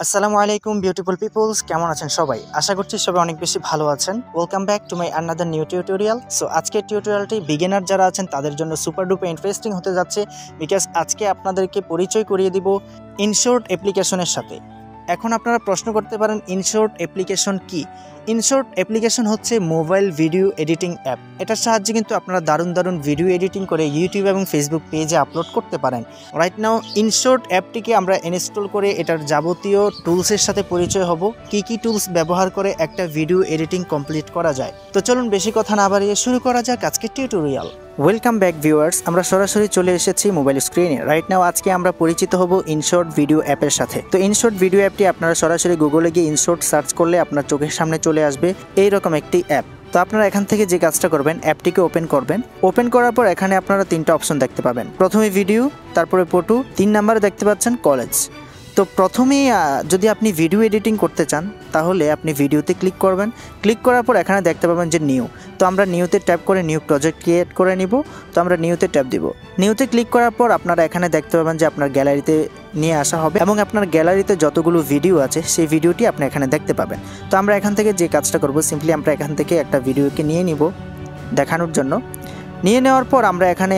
আসসালামু আলাইকুম beautiful people's, কেমন আছেন সবাই? আশা করছি সবাই অনেক বেশি ভালো আছেন। Welcome back to my another new tutorial. So আজকের টিউটোরিয়ালটি বিগিনার যারা আছেন তাদের জন্য সুপার ডুপার ইন্টারেস্টিং হতে যাচ্ছে, বিকজ আজকে আপনাদেরকে পরিচয় করিয়ে দিব ইনশর্ট অ্যাপ্লিকেশনের সাথে। এখন আপনারা প্রশ্ন করতে পারেন ইনশর্ট অ্যাপ্লিকেশন কি? ইনশর্ট অ্যাপ্লিকেশন হচ্ছে মোবাইল ভিডিও এডিটিং অ্যাপ। এটার সাহায্যে কিন্তু আপনারা দারুণ ভিডিও এডিটিং করে ইউটিউব এবং ফেসবুক পেজে আপলোড করতে পারেন। রাইট নাও ইনশর্ট অ্যাপটিকে আমরা ইনস্টল করে এটার যাবতীয় টুলসের সাথে পরিচয় হব, কি টুলস ব্যবহার করে একটা ভিডিও এডিটিং কমপ্লিট করা যায়। তো চলুন বেশি কথা না বাড়িয়ে শুরু করা যাক আজকের টিউটোরিয়াল। ওয়েলকাম ব্যাক ভিউয়ার্স, আমরা সরাসরি চলে এসেছি মোবাইল স্ক্রিনে। রাইট নাও আজকে আমরা পরিচিত হব ইনশর্ট ভিডিও অ্যাপের সাথে। তো ইনশর্ট ভিডিও অ্যাপটি আপনারা সরাসরি গুগলে গিয়ে ইনশর্ট সার্চ করলে আপনার চোখের সামনে চলে আসবে এইরকম একটি অ্যাপ। তো আপনারা এখান থেকে যে কাজটা করবেন, অ্যাপটিকে ওপেন করবেন। ওপেন করার পর এখানে আপনারা তিনটা অপশন দেখতে পাবেন। প্রথমে ভিডিও, তারপরে ফটো, 3 নম্বরে দেখতে পাচ্ছেন কলেজ। তো প্রথমেই যদি আপনি ভিডিও এডিটিং করতে চান তাহলে আপনি ভিডিওতে ক্লিক করবেন। ক্লিক করার পর এখানে দেখতে পাবেন যে নিউ। তো আমরা নিউতে ট্যাপ করে নিউ প্রজেক্ট ক্রিয়েট করে নিব। তো আমরা নিউতে ট্যাপ দিব। নিউতে ক্লিক করার পর আপনারা এখানে দেখতে পাবেন যে আপনার গ্যালারিতে নিয়ে আসা হবে এবং আপনার গ্যালারিতে যতগুলো ভিডিও আছে সেই ভিডিওটি আপনি এখানে দেখতে পাবেন। তো আমরা এখান থেকে যে কাজটা করব, সিম্পলি আমরা এখান থেকে একটা ভিডিওকে নিয়ে নিব দেখানোর জন্য। নিয়ে নেওয়ার পর আমরা এখানে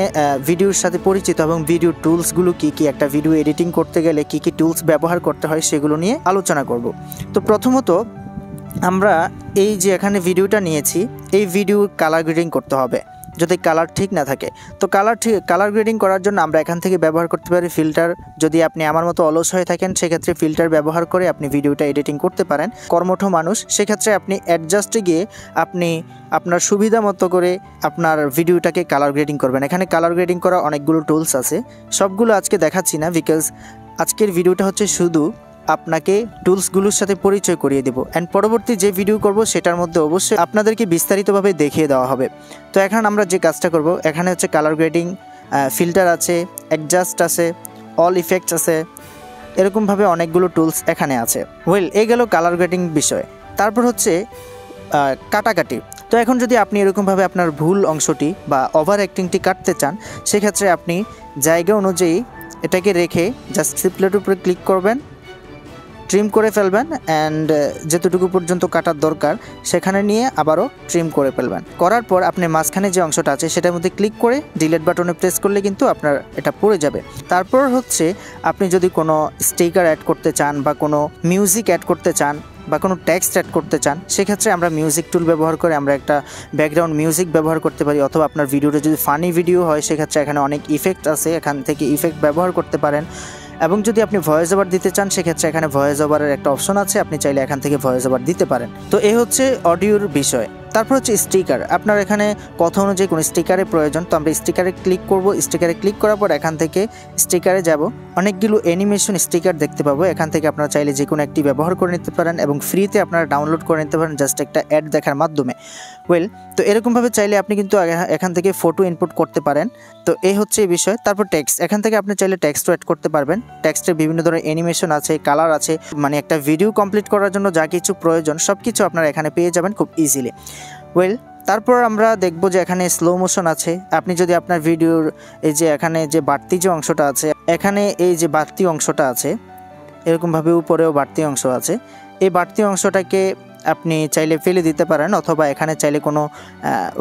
ভিডিওর সাথে পরিচিত এবং ভিডিও টুলসগুলো কি একটা ভিডিও এডিটিং করতে গেলে কি টুলস ব্যবহার করতে হয় সেগুলো নিয়ে আলোচনা করব। তো প্রথমত আমরা এই যে এখানে ভিডিওটা নিয়েছি, এই ভিডিওর কালার গ্রেডিং করতে হবে যদি কালার ঠিক না থাকে। তো কালার গ্রেডিং করার জন্য আমরা এখান থেকে ব্যবহার করতে পারি ফিল্টার। যদি আপনি আমার মতো অলস হয়ে থাকেন সেক্ষেত্রে ফিল্টার ব্যবহার করে আপনি ভিডিওটা এডিটিং করতে পারেন। কর্মঠ মানুষ সেক্ষেত্রে আপনি অ্যাডজাস্টে গিয়ে আপনি আপনার সুবিধা মতো করে আপনার ভিডিওটাকে কালার গ্রেডিং করবেন। এখানে কালার গ্রেডিং করা অনেকগুলো টুলস আছে, সবগুলো আজকে দেখাচ্ছি না, বিকজ আজকের ভিডিওটা হচ্ছে শুধু আপনাকে টুলসগুলোর সাথে পরিচয় করিয়ে দেব। অ্যান্ড পরবর্তী যে ভিডিও করব সেটার মধ্যে অবশ্যই আপনাদেরকে বিস্তারিতভাবে দেখিয়ে দেওয়া হবে। তো এখন আমরা যে কাজটা করব, এখানে হচ্ছে কালার গ্রেডিং, ফিল্টার আছে, অ্যাডজাস্ট আছে, অল ইফেক্টস আছে, এরকমভাবে অনেকগুলো টুলস এখানে আছে। এই গেল কালার গ্রেডিং বিষয়। তারপর হচ্ছে কাটাকাটি। তো এখন যদি আপনি এরকমভাবে আপনার ভুল অংশটি বা ওভার অ্যাক্টিংটি কাটতে চান সেক্ষেত্রে আপনি জায়গা অনুযায়ী এটাকে রেখে জাস্ট সিপ্লেটের উপরে ক্লিক করবেন, ট্রিম করে ফেলবেন অ্যান্ড যেতটুকু পর্যন্ত কাটার দরকার সেখানে নিয়ে আবারও ট্রিম করে ফেলবেন। করার পর আপনি মাঝখানে যে অংশটা আছে সেটার মধ্যে ক্লিক করে ডিলিট বাটনে প্রেস করলে কিন্তু আপনার এটা পড়ে যাবে। তারপর হচ্ছে আপনি যদি কোনো স্টিকার অ্যাড করতে চান বা কোনো মিউজিক অ্যাড করতে চান বা কোনো টেক্সট অ্যাড করতে চান সেক্ষেত্রে আমরা মিউজিক টুল ব্যবহার করে আমরা একটা ব্যাকগ্রাউন্ড মিউজিক ব্যবহার করতে পারি। অথবা আপনার ভিডিওটা যদি ফানি ভিডিও হয় সেক্ষেত্রে এখানে অনেক ইফেক্ট আছে, এখান থেকে ইফেক্ট ব্যবহার করতে পারেন। এবং যদি আপনি ভয়েস ওভার দিতে চান সেক্ষেত্রে এখানে ভয়েস ওভারের একটা অপশন আছে, আপনি চাইলে এখান থেকে ভয়েস ওভার দিতে পারেন। তো এই হচ্ছে অডিওর বিষয়। তারপর হচ্ছে স্টিকার। আপনার এখানে কথা অনুযায়ী কোনো স্টিকারের প্রয়োজন, তো আমরা স্টিকারে ক্লিক করব। স্টিকারে ক্লিক করার পর এখান থেকে স্টিকারে যাব, অনেকগুলো অ্যানিমেশন স্টিকার দেখতে পাবো। এখান থেকে আপনারা চাইলে যে কোনো একটি ব্যবহার করে নিতে পারেন এবং ফ্রিতে আপনারা ডাউনলোড করে নিতে পারেন জাস্ট একটা অ্যাড দেখার মাধ্যমে। তো এরকমভাবে চাইলে আপনি কিন্তু এখান থেকে ফটো ইনপুট করতে পারেন। তো এই হচ্ছে এই বিষয়। তারপর টেক্সট, এখান থেকে আপনি চাইলে টেক্সটও অ্যাড করতে পারবেন। টেক্সটের বিভিন্ন ধরনের অ্যানিমেশন আছে, কালার আছে, মানে একটা ভিডিও কমপ্লিট করার জন্য যা কিছু প্রয়োজন সব কিছু আপনারা এখানে পেয়ে যাবেন খুব ইজিলি। তারপর আমরা দেখব যে এখানে স্লো মোশন আছে। আপনি যদি আপনার ভিডিওর এই যে এখানে যে বাড়তি যে অংশটা আছে, এখানে এই যে বাড়তি অংশটা আছে, এরকমভাবে উপরেও বাড়তি অংশ আছে, এই বাড়তি অংশটাকে আপনি চাইলে ফেলে দিতে পারেন অথবা এখানে চাইলে কোনো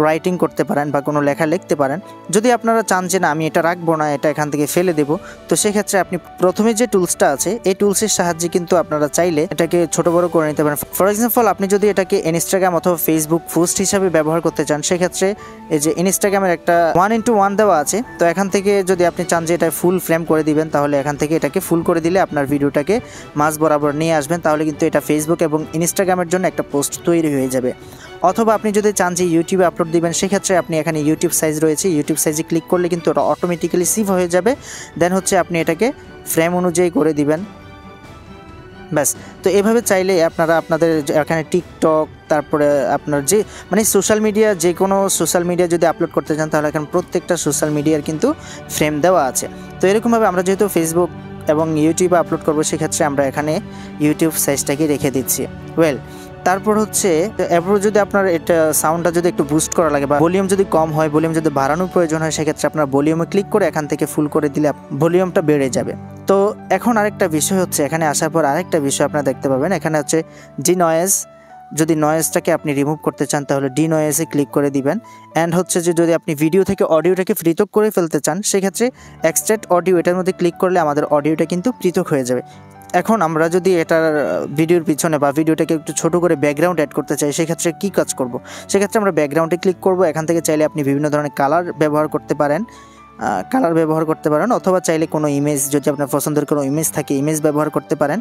রাইটিং করতে পারেন বা কোনো লেখা লিখতে পারেন। যদি আপনারা চান যে না আমি এটা রাখবো না, এটা এখান থেকে ফেলে দেব, তো সেক্ষেত্রে আপনি প্রথমে যে টুলসটা আছে এই টুলসের সাহায্যে কিন্তু আপনারা চাইলে এটাকে ছোট বড় করে নিতে পারেন। ফর এক্সাম্পল আপনি যদি এটাকে ইনস্টাগ্রাম অথবা ফেসবুক পোস্ট হিসাবে ব্যবহার করতে চান সেক্ষেত্রে এই যে ইনস্টাগ্রামের একটা 1:1 দেওয়া আছে, তো এখান থেকে যদি আপনি চান যে এটা ফুল ফ্রেম করে দিবেন তাহলে এখান থেকে এটাকে ফুল করে দিলে আপনার ভিডিওটাকে মাঝ বরাবর নিয়ে আসবেন, তাহলে কিন্তু এটা ফেসবুক এবং ইনস্টাগ্রামের জন্য একটা পোস্ট তৈরি হয়ে যাবে। অথবা আপনি যদি চান যে ইউটিউবে আপলোড দিবেন সেক্ষেত্রে আপনি এখানে ইউটিউব সাইজ রয়েছে, ইউটিউব সাইজে ক্লিক করলে কিন্তু ওটা অটোমেটিক্যালি সেভ হয়ে যাবে। দেন হচ্ছে আপনি এটাকে ফ্রেম অনুযায়ী করে দিবেন, ব্যাস। তো এভাবে চাইলে আপনারা আপনাদের এখানে টিকটক, তারপরে আপনার যে মানে সোশ্যাল মিডিয়া, যে কোনো সোশ্যাল মিডিয়া যদি আপলোড করতে চান তাহলে এখানে প্রত্যেকটা সোশ্যাল মিডিয়ার কিন্তু ফ্রেম দেওয়া আছে। তো এরকমভাবে আমরা যেহেতু ফেসবুক এবং ইউটিউবে আপলোড করবো সেক্ষেত্রে আমরা এখানে ইউটিউব সাইজটাকে রেখে দিচ্ছি। তারপর হচ্ছে এরপর যদি আপনার এটা সাউন্ডটা যদি একটু বুস্ট করা লাগে বা ভলিউম যদি কম হয়, ভলিউম যদি বাড়ানোর প্রয়োজন হয় সেক্ষেত্রে আপনার ভলিউমে ক্লিক করে এখান থেকে ফুল করে দিলে ভলিউমটা বেড়ে যাবে। তো এখন আরেকটা বিষয় হচ্ছে, এখানে আসার পর আরেকটা বিষয় আপনারা দেখতে পাবেন, এখানে হচ্ছে ডি নয়েজ। যদি নয়েজটাকে আপনি রিমুভ করতে চান তাহলে ডি নয়েজে ক্লিক করে দিবেন। অ্যান্ড হচ্ছে যে যদি আপনি ভিডিও থেকে অডিওটাকে পৃথক করে ফেলতে চান সেক্ষেত্রে এক্সট্রাক্ট অডিও, এটার মধ্যে ক্লিক করলে আমাদের অডিওটা কিন্তু পৃথক হয়ে যাবে। এখন আমরা যদি এটার ভিডিওর পিছনে বা ভিডিওটাকে একটু ছোট করে ব্যাকগ্রাউন্ড অ্যাড করতে চাই সেক্ষেত্রে কী কাজ করব? সেক্ষেত্রে আমরা ব্যাকগ্রাউন্ডে ক্লিক করব। এখান থেকে চাইলে আপনি বিভিন্ন ধরনের কালার ব্যবহার করতে পারেন, অথবা চাইলে কোনো ইমেজ, যদি আপনার পছন্দের কোনো ইমেজ থাকে ইমেজ ব্যবহার করতে পারেন।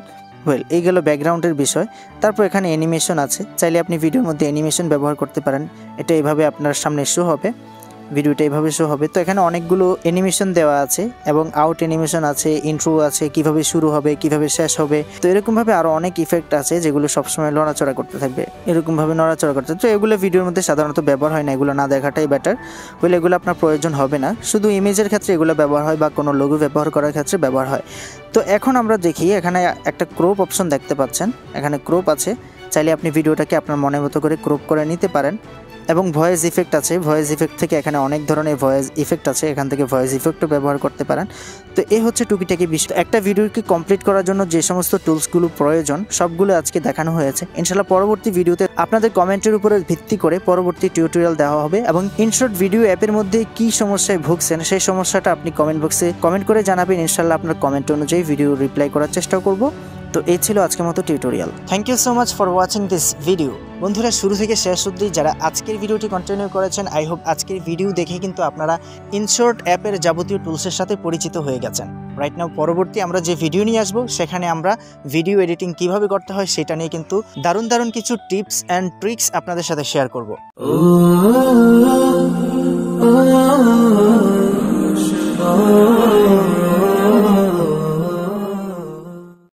এই গেল ব্যাকগ্রাউন্ডের বিষয়। তারপর এখানে অ্যানিমেশন আছে, চাইলে আপনি ভিডিওর মধ্যে অ্যানিমেশন ব্যবহার করতে পারেন। এটা এইভাবে আপনার সামনে শো হবে, ভিডিওটা এইভাবে শো হবে। তো এখানে অনেকগুলো অ্যানিমেশন দেওয়া আছে এবং আউট অ্যানিমেশন আছে, ইন্ট্রো আছে, কিভাবে শুরু হবে, কিভাবে শেষ হবে। তো এরকমভাবে আরও অনেক ইফেক্ট আছে যেগুলো সবসময় নড়াচড়া করতে থাকবে, এরকমভাবে নড়াচড়া করতে। তো এগুলো ভিডিওর মধ্যে সাধারণত ব্যবহার হয় না, এগুলো না দেখাটাই বেটার। হলে এগুলো আপনার প্রয়োজন হবে না, শুধু ইমেজের ক্ষেত্রে এগুলো ব্যবহার হয় বা কোনো লোগো ব্যবহার করার ক্ষেত্রে ব্যবহার হয়। তো এখন আমরা দেখি, এখানে একটা ক্রপ অপশন দেখতে পাচ্ছেন, এখানে ক্রপ আছে। চাইলে আপনি ভিডিওটাকে আপনার মনের মতো করে ক্রপ করে নিতে পারেন। এবং ভয়েস ইফেক্ট আছে, ভয়েস ইফেক্ট থেকে এখানে অনেক ধরনের ভয়েস ইফেক্ট আছে, এখান থেকে ভয়েস ইফেক্টও ব্যবহার করতে পারেন। তো এই হচ্ছে টুকিটাকি বিষয়। একটা ভিডিওকে কমপ্লিট করার জন্য যে সমস্ত টুলসগুলো প্রয়োজন সবগুলো আজকে দেখানো হয়েছে। ইনশাআল্লাহ পরবর্তী ভিডিওতে আপনাদের কমেন্টের উপরে ভিত্তি করে পরবর্তী টিউটোরিয়াল দেওয়া হবে, এবং ইনশট ভিডিও অ্যাপের মধ্যে কী সমস্যায় ভুগছেন সেই সমস্যাটা আপনি কমেন্ট বক্সে কমেন্ট করে জানাবেন। ইনশাআল্লাহ আপনার কমেন্ট অনুযায়ী ভিডিও রিপ্লাই করার চেষ্টা করব। তো এই ছিল আজকের মতো tutorial. Thank you so much for watching this video. বন্ধুরা, শুরু থেকে শেষ অবধি যারা আজকের ভিডিওটি কন্টিনিউ করেছেন, আই হোপ আজকের ভিডিও দেখে কিন্তু আপনারা ইনশট অ্যাপের যাবতীয় টুলসের সাথে পরিচিত হয়ে গেছেন। রাইট নাও পরবর্তী আমরা যে ভিডিও নিয়ে আসবো সেখানে আমরা ভিডিও এডিটিং কিভাবে করতে হয় সেটা নিয়ে কিন্তু দারুণ দারুণ কিছু টিপস অ্যান্ড ট্রিক্স আপনাদের সাথে শেয়ার করব।